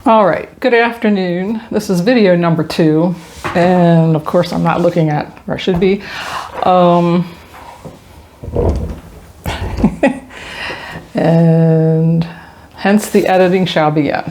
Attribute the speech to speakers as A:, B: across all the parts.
A: All right, good afternoon. This is video number 2, and of course I'm not looking at where I should be. And hence the editing shall begin.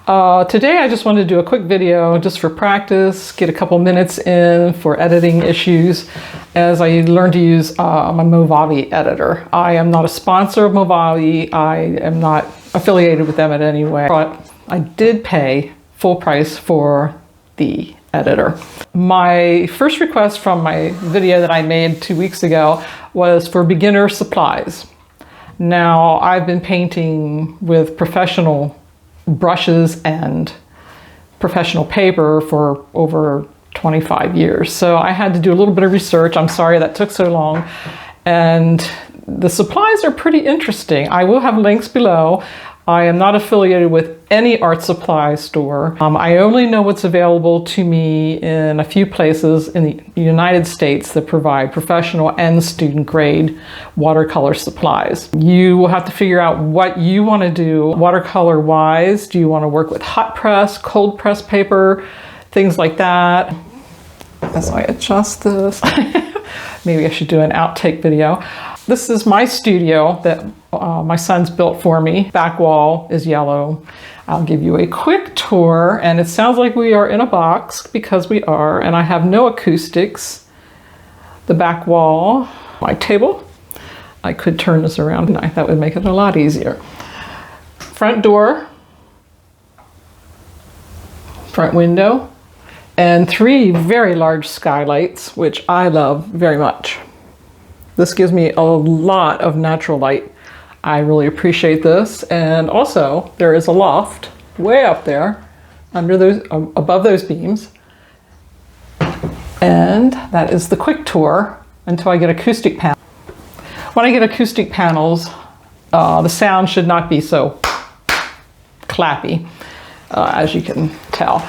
A: Today I just wanted to do a quick video just for practice, get a couple minutes in for editing issues as I learn to use my Movavi editor. I am not a sponsor of Movavi. I am not affiliated with them in any way, but I did pay full price for the editor. My first request from my video that I made 2 weeks ago was for beginner supplies. Now, I've been painting with professional brushes and professional paper for over 25 years. So I had to do a little bit of research. I'm sorry that took so long. And the supplies are pretty interesting. I will have links below. I am not affiliated with any art supply store. I only know what's available to me in a few places in the United States that provide professional and student grade watercolor supplies. You will have to figure out what you want to do watercolor wise. Do you want to work with hot press, cold press paper, things like that? As I adjust this, maybe I should do an outtake video. This is my studio that my son's built for me. Back wall is yellow. I'll give you a quick tour, and it sounds like we are in a box because we are, and I have no acoustics. The back wall, my table. I could turn this around, and that would make it a lot easier. Front door, front window, and 3 very large skylights, which I love very much. This gives me a lot of natural light. I really appreciate this. And also there is a loft way up there under those, above those beams. And that is the quick tour until I get acoustic panels. When I get acoustic panels, the sound should not be so clappy, as you can tell.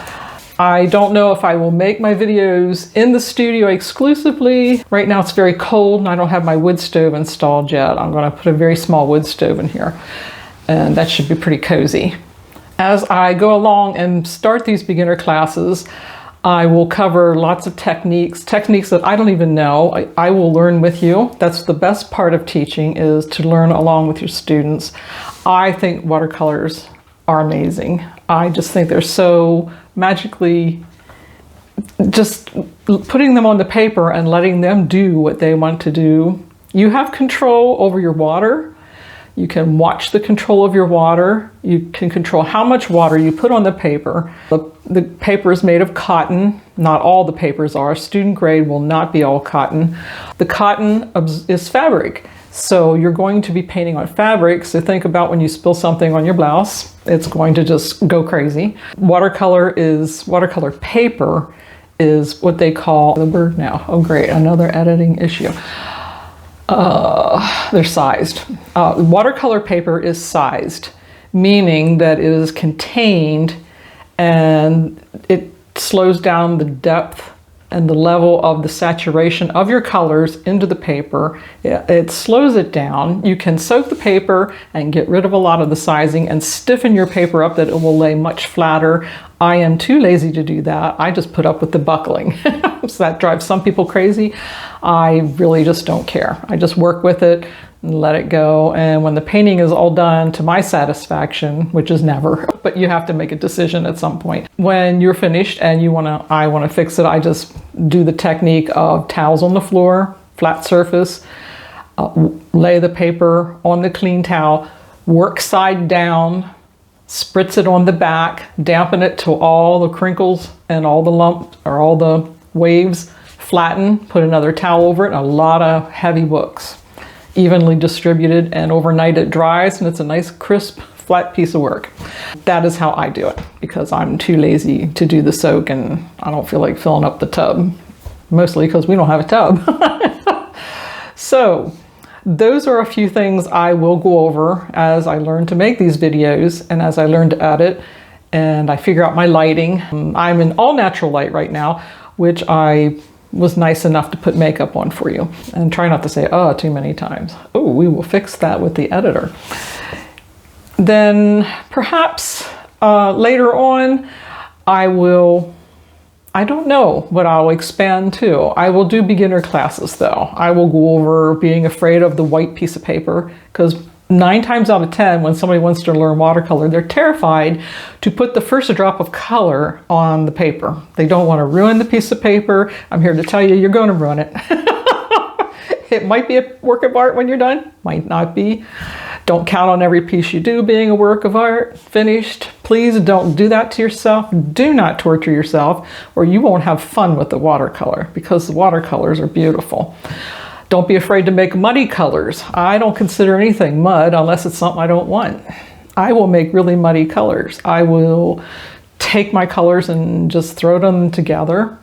A: I don't know if I will make my videos in the studio exclusively. Right now it's very cold and I don't have my wood stove installed yet. I'm going to put a very small wood stove in here, and that should be pretty cozy. As I go along and start these beginner classes, I will cover lots of techniques that I don't even know. I will learn with you. That's the best part of teaching, is to learn along with your students. I think watercolors are amazing. I just think they're so magically, just putting them on the paper and letting them do what they want to do. You have control over your water. You can watch the control of your water. You can control how much water you put on the paper. The paper is made of cotton. Not all the papers are. Student grade will not be all cotton. The cotton is fabric. So you're going to be painting on fabric, so think about when you spill something on your blouse, it's going to just go crazy. Watercolor paper is what they call, the word now, oh great, another editing issue. They're sized. Watercolor paper is sized, meaning that it is contained and it slows down the depth and the level of the saturation of your colors into the paper. It slows it down. You can soak the paper and get rid of a lot of the sizing and stiffen your paper up that it will lay much flatter. I am too lazy to do that. I just put up with the buckling. So that drives some people crazy. I really just don't care. I just work with it and let it go. And when the painting is all done to my satisfaction, which is never, but you have to make a decision at some point. When you're finished and I want to fix it, I just do the technique of towels on the floor, flat surface, lay the paper on the clean towel, work side down, spritz it on the back, dampen it till all the crinkles and all the lumps or all the waves flatten, put another towel over it, and a lot of heavy books. Evenly distributed, and overnight it dries and it's a nice crisp flat piece of work. That is how I do it, because I'm too lazy to do the soak and I don't feel like filling up the tub, mostly because we don't have a tub. So those are a few things I will go over as I learn to make these videos and as I learn to edit and I figure out my lighting. I'm in all natural light right now, which I was nice enough to put makeup on for you, and try not to say "oh" too many times. Oh, we will fix that with the editor. Then perhaps Later on, I don't know what I'll expand to. I will do beginner classes though. I will go over being afraid of the white piece of paper, because 9 times out of 10, when somebody wants to learn watercolor, they're terrified to put the first drop of color on the paper. They don't want to ruin the piece of paper. I'm here to tell you, you're going to ruin it. It might be a work of art when you're done, might not be. Don't count on every piece you do being a work of art, finished. Please don't do that to yourself. Do not torture yourself, or you won't have fun with the watercolor, because the watercolors are beautiful. Don't be afraid to make muddy colors. I don't consider anything mud unless it's something I don't want. I will make really muddy colors. I will take my colors and just throw them together.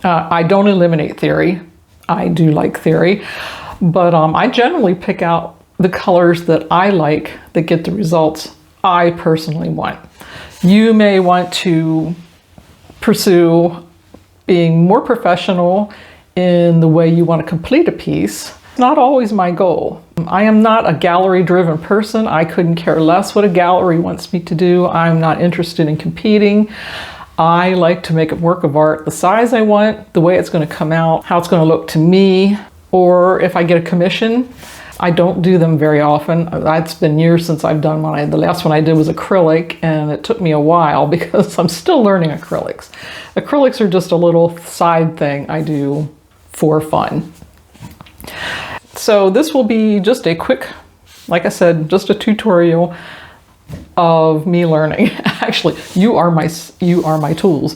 A: I don't eliminate theory. I do like theory, but I generally pick out the colors that I like that get the results I personally want. You may want to pursue being more professional in the way you want to complete a piece. It's not always my goal. I am not a gallery-driven person. I couldn't care less what a gallery wants me to do. I'm not interested in competing. I like to make a work of art the size I want, the way it's going to come out, how it's going to look to me, or if I get a commission. I don't do them very often. It's been years since I've done one. The last one I did was acrylic, and it took me a while because I'm still learning acrylics. Acrylics are just a little side thing I do for fun. So this will be just a quick, like I said, just a tutorial of me learning. Actually, you are my tools.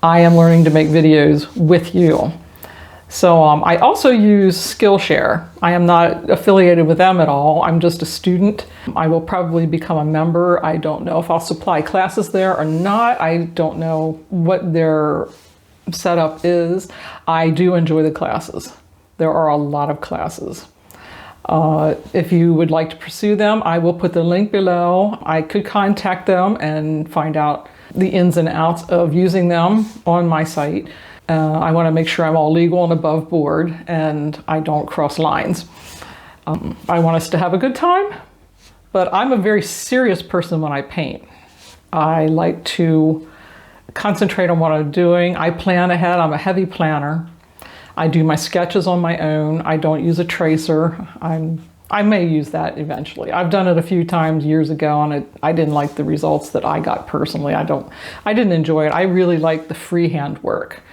A: I am learning to make videos with you. So I also use Skillshare. I am not affiliated with them at all. I'm just a student. I will probably become a member. I don't know if I'll supply classes there or not. I don't know what their setup is. I do enjoy the classes. There are a lot of classes. If you would like to pursue them, I will put the link below. I could contact them and find out the ins and outs of using them on my site. I want to make sure I'm all legal and above board and I don't cross lines. I want us to have a good time, but I'm a very serious person when I paint. I like to concentrate on what I'm doing. I plan ahead. I'm a heavy planner. I do my sketches on my own. I don't use a tracer. I may use that eventually. I've done it a few times years ago, and I didn't like the results that I got personally. I didn't enjoy it. I really like the freehand work.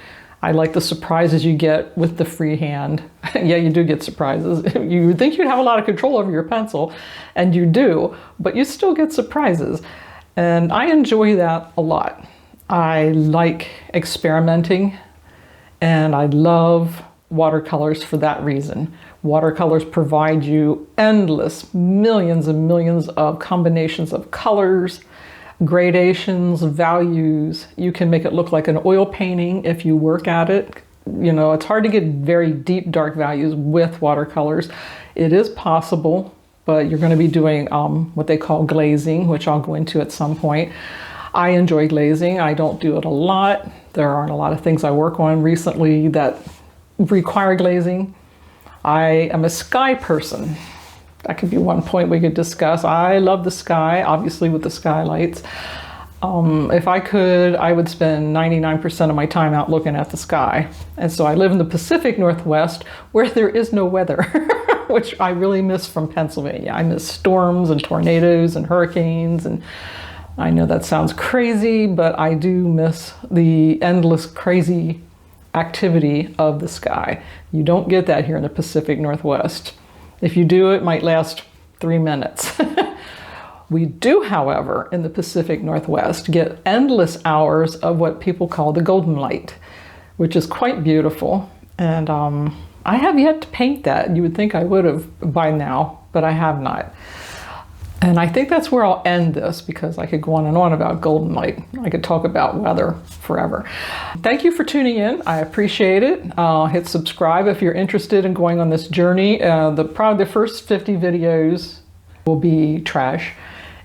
A: I like the surprises you get with the freehand. Yeah, you do get surprises. You would think you'd have a lot of control over your pencil, and you do, but you still get surprises. And I enjoy that a lot. I like experimenting, and I love watercolors for that reason. Watercolors provide you endless, millions and millions of combinations of colors, gradations, values. You can make it look like an oil painting if you work at it. You know, it's hard to get very deep, dark values with watercolors. It is possible, but you're going to be doing what they call glazing, which I'll go into at some point. I enjoy glazing. I don't do it a lot. There aren't a lot of things I work on recently that require glazing. I am a sky person. That could be one point we could discuss. I love the sky, obviously with the skylights. If I could, I would spend 99% of my time out looking at the sky. And so I live in the Pacific Northwest where there is no weather, which I really miss from Pennsylvania. I miss storms and tornadoes and hurricanes, and I know that sounds crazy, but I do miss the endless crazy activity of the sky. You don't get that here in the Pacific Northwest. If you do, it might last 3 minutes. We do, however, in the Pacific Northwest, get endless hours of what people call the golden light, which is quite beautiful. And I have yet to paint that. You would think I would have by now, but I have not. And I think that's where I'll end this, because I could go on and on about golden light. I could talk about weather forever. Thank you for tuning in. I appreciate it. Hit subscribe if you're interested in going on this journey. Probably the first 50 videos will be trash,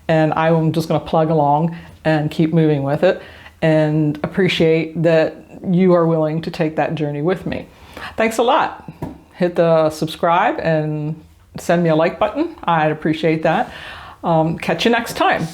A: and I'm just going to plug along and keep moving with it, and appreciate that you are willing to take that journey with me. Thanks a lot. Hit the subscribe and send me a like button. I'd appreciate that. Catch you next time.